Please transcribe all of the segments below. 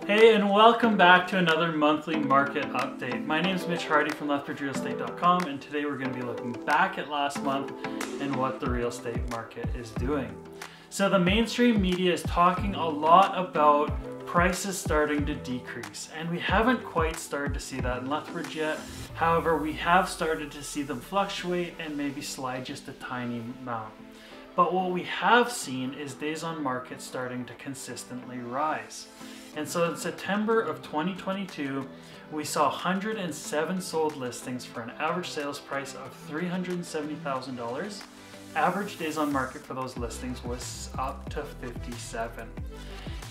Hey, and welcome back to another monthly market update. My name is Mitch Hardy from LethbridgeRealEstate.com, and today we're going to be looking back at last month and what the real estate market is doing. So the mainstream media is talking a lot about prices starting to decrease, and we haven't quite started to see that in Lethbridge yet. However, we have started to see them fluctuate and maybe slide just a tiny amount. But what we have seen is days on market starting to consistently rise. And so in September of 2022, we saw 107 sold listings for an average sales price of $370,000. Average days on market for those listings was up to 57.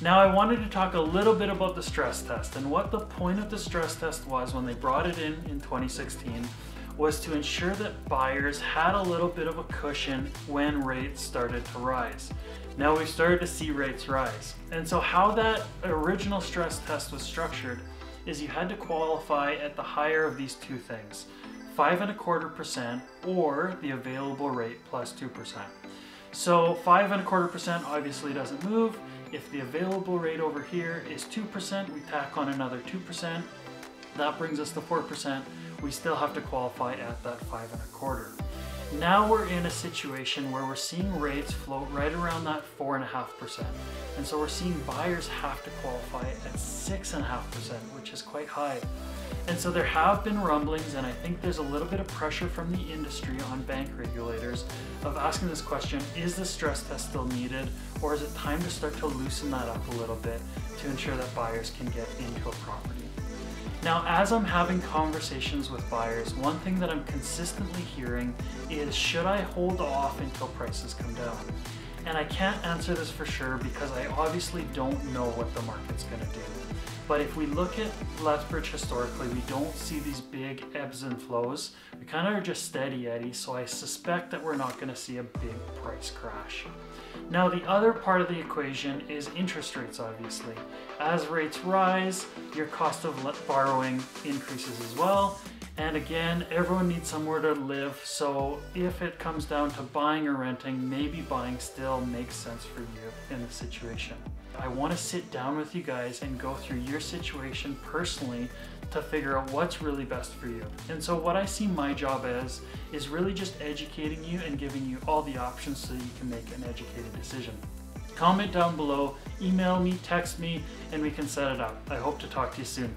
Now I wanted to talk a little bit about the stress test, and what the point of the stress test was when they brought it in 2016 was to ensure that buyers had a little bit of a cushion when rates started to rise. Now we've started to see rates rise. And so how that original stress test was structured is you had to qualify at the higher of these two things, 5.25% or the available rate plus 2%. So 5.25% obviously doesn't move. If the available rate over here is 2%, we tack on another 2%. That brings us to 4%. We still have to qualify at that 5.25. Now we're in a situation where we're seeing rates float right around that 4.5%. And so we're seeing buyers have to qualify at 6.5%, which is quite high. And so there have been rumblings, and I think there's a little bit of pressure from the industry on bank regulators of asking this question: is the stress test still needed, or is it time to start to loosen that up a little bit to ensure that buyers can get into a property? Now, as I'm having conversations with buyers, one thing that I'm consistently hearing is, should I hold off until prices come down? And I can't answer this for sure because I obviously don't know what the market's going to do. But if we look at Lethbridge historically, we don't see these big ebbs and flows. We kind of are just steady eddy, so I suspect that we're not going to see a big price crash. Now, the other part of the equation is interest rates, obviously. As rates rise, your cost of borrowing increases as well. And again, everyone needs somewhere to live, so if it comes down to buying or renting, maybe buying still makes sense for you in the situation. I want to sit down with you guys and go through your situation personally to figure out what's really best for you. And so what I see my job as is really just educating you and giving you all the options so that you can make an educated decision. Comment down below, email me, text me, and we can set it up. I hope to talk to you soon.